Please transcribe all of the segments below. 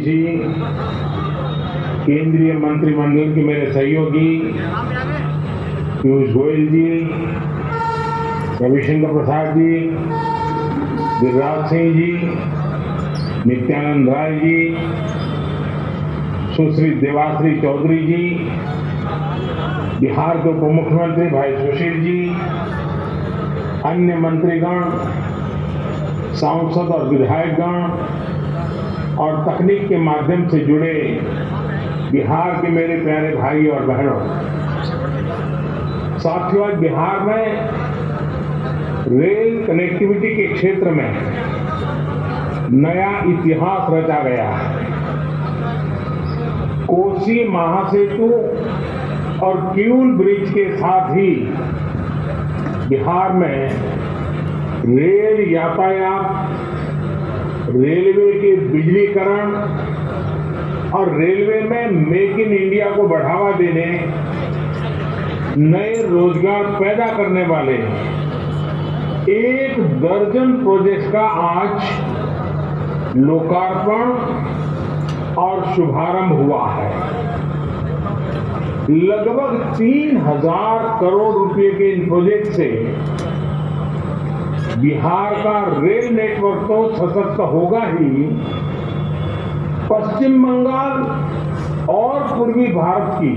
जी, केंद्रीय मंत्रिमंडल के मेरे सहयोगी पीयूष गोयल जी, रविशंकर प्रसाद जी, गिरिराज सिंह जी, नित्यानंद राय जी, सुश्री देवाश्री चौधरी जी, बिहार के उप मुख्यमंत्री भाई सुशील जी, अन्य मंत्रीगण, सांसद और विधायकगण और तकनीक के माध्यम से जुड़े बिहार के मेरे प्यारे भाई और बहनों, साथियों, बिहार में रेल कनेक्टिविटी के क्षेत्र में नया इतिहास रचा गया है। कोसी महासेतु और किऊल ब्रिज के साथ ही बिहार में रेल यातायात, रेलवे के बिजलीकरण और रेलवे में मेक इन इंडिया को बढ़ावा देने, नए रोजगार पैदा करने वाले 1 दर्जन प्रोजेक्ट का आज लोकार्पण और शुभारंभ हुआ है। लगभग 3000 करोड़ रुपए के इन प्रोजेक्ट से बिहार का रेल नेटवर्क तो सशक्त होगा ही, पश्चिम बंगाल और पूर्वी भारत की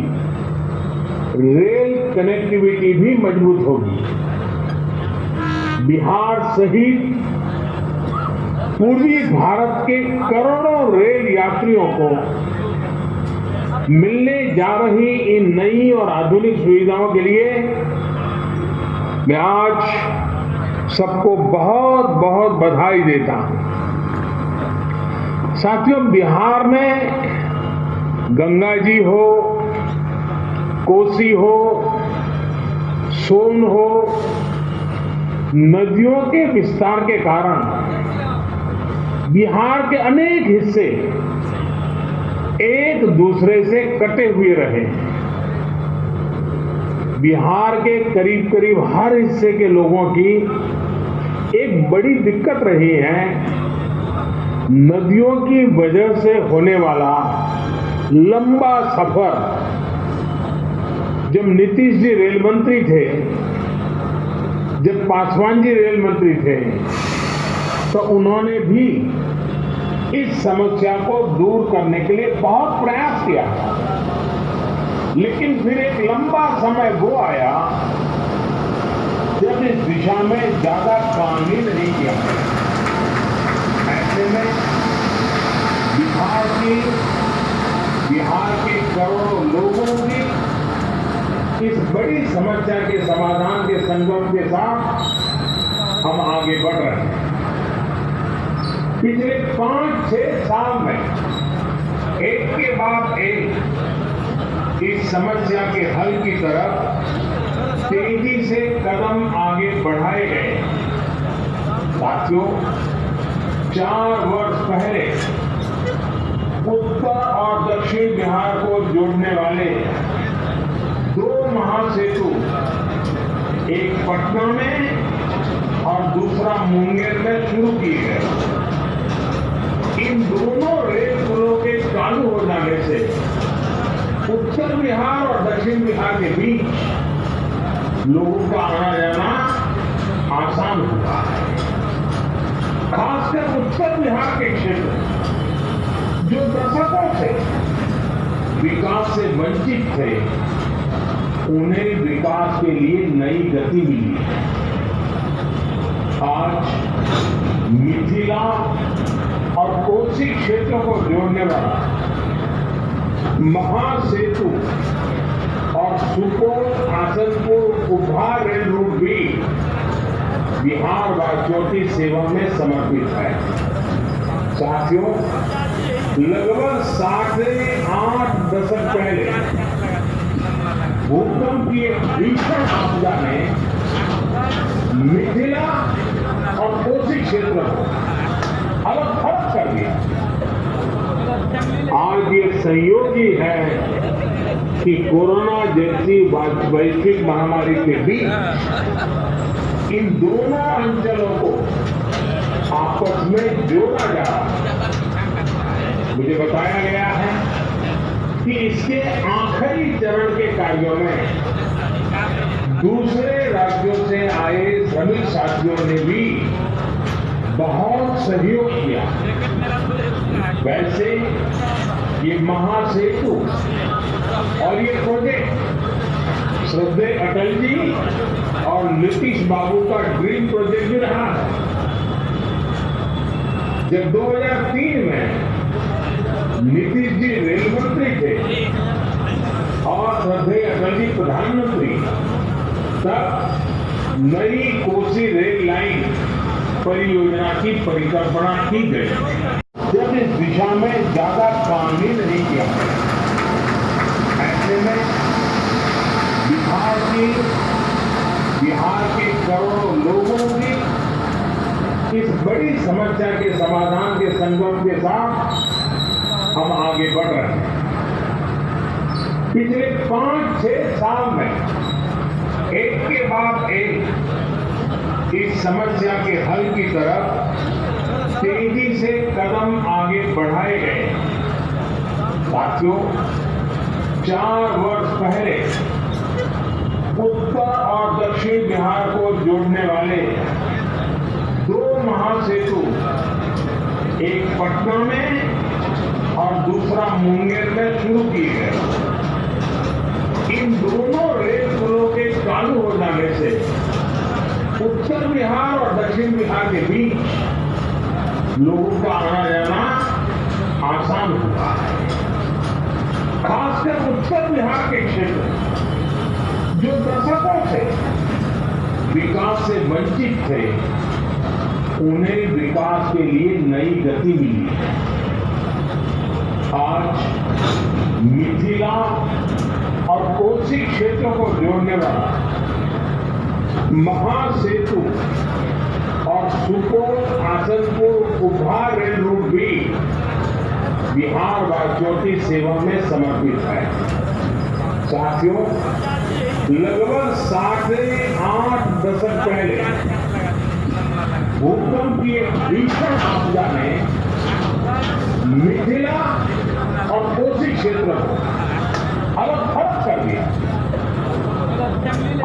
रेल कनेक्टिविटी भी मजबूत होगी। बिहार सहित पूर्वी भारत के करोड़ों रेल यात्रियों को मिलने जा रही इन नई और आधुनिक सुविधाओं के लिए मैं आज सबको बहुत बहुत बधाई देता हूं। साथियों, बिहार में गंगा जी हो, कोसी हो, सोन हो, नदियों के विस्तार के कारण बिहार के अनेक हिस्से एक दूसरे से कटे हुए रहे। बिहार के करीब करीब हर हिस्से के लोगों की एक बड़ी दिक्कत रही है, नदियों की वजह से होने वाला लंबा सफर। जब नीतीश जी रेल मंत्री थे, जब पासवान जी रेल मंत्री थे, तो उन्होंने भी इस समस्या को दूर करने के लिए बहुत प्रयास किया, लेकिन फिर एक लंबा समय वो आया जब इस दिशा में ज्यादा काम ही नहीं किया। ऐसे में बिहार के करोड़ों लोगों की इस बड़ी समस्या के समाधान के संकल्प के साथ हम आगे बढ़ रहे हैं। पिछले 5-6 साल में एक के बाद एक इस समस्या के हल की तरफ तेजी से कदम आगे बढ़ाए गए। साथियों, 4 वर्ष पहले उत्तर और दक्षिण बिहार को जोड़ने वाले 2 महासेतु, एक पटना में और दूसरा मुंगेर में शुरू किए गए। इन दोनों रेल पुलों के चालू हो जाने से उत्तर बिहार और दक्षिण बिहार के बीच लोगों का आना जाना आसान हुआ है। खासकर उत्तर बिहार के क्षेत्र जो दशकों से विकास से वंचित थे, उन्हें विकास के लिए नई गति मिली है। आज मिथिला और कोसी क्षेत्रों को जोड़ने वाला महासेतु और सुपौल, आसनपुर, उभार रेल रूट भी बिहार वासियों की सेवा में समर्पित है। साथियों, लगभग 8 दशक पहले भूकंप की एक भीषण आपदा ने मिथिला और कोसी क्षेत्र को अलग थलग कर दिया। आज ये संयोग ही है कि कोरोना जैसी वैश्विक महामारी के बीच इन दोनों अंचलों को आपस में जोड़ा जा रहा है। मुझे बताया गया है कि इसके आखिरी चरण के कार्यों में दूसरे राज्यों से आए श्रमिक साथियों ने भी बहुत सहयोग किया। वैसे ये महासेतु और ये प्रोजेक्ट श्रद्धेय अटल जी और नीतीश बाबू का ड्रीम प्रोजेक्ट भी रहा है। जब 2003 में नीतीश जी रेल मंत्री थे और श्रद्धेय अटल जी प्रधानमंत्री, तब नई कोसी रेल लाइन परियोजना की परिकल्पना की गई। जब इस दिशा में ज्यादा काम ही नहीं किया गया, ऐसे में बिहार के करोड़ों लोगों की इस बड़ी समस्या के समाधान के संकल्प के साथ हम आगे बढ़ रहे हैं। पिछले 5-6 साल में एक के बाद एक इस समस्या के हल की तरफ तेजी से कदम आगे बढ़ाए गए। साथियों, 4 वर्ष पहले उत्तर और दक्षिण बिहार को जोड़ने वाले 2 महासेतु, एक पटना में और दूसरा मुंगेर में शुरू किए गए। इन दोनों रेल पुलों के चालू हो जाने से उत्तर बिहार और दक्षिण बिहार के बीच लोगों का आना जाना आसान हुआ है। खासकर उत्तर बिहार के क्षेत्र जो दशकों से विकास से वंचित थे, उन्हें विकास के लिए नई गति मिली है। आज मिथिला और कोसी क्षेत्रों को जोड़ने वाला महासेतु और सुपौल आसनपुर उपहार रेल रूट भी बिहार वासियों की सेवा में समर्पित है। साथियों, लगभग 8 दशक पहले भूकंप की एक भीषण आपदा ने मिथिला और कोसी क्षेत्र को अलग थलग कर दिया।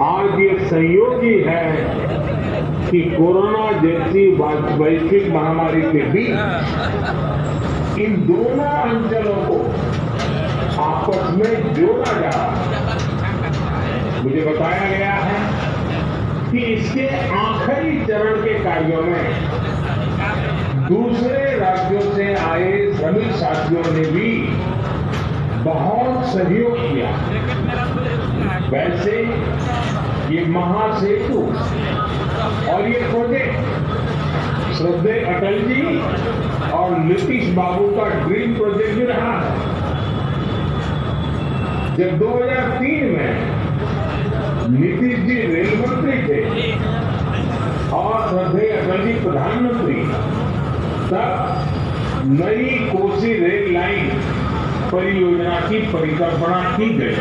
आज ये संयोग ही है कि कोरोना जैसी वैश्विक महामारी के बीच इन दोनों अंचलों को आपस में जोड़ा जा रहा है। मुझे बताया गया है कि इसके आखिरी चरण के कार्यों में दूसरे राज्यों से आए श्रमिक साथियों ने भी बहुत सहयोग किया। वैसे ये महासेतु और ये प्रोजेक्ट श्रद्धेय अटल जी और नीतीश बाबू का ड्रीम प्रोजेक्ट भी रहा है। जब 2003 में नीतीश जी रेल मंत्री थे और श्रद्धेय अटल जी प्रधानमंत्री, तब नई कोसी रेल लाइन परियोजना की परिकल्पना की गई।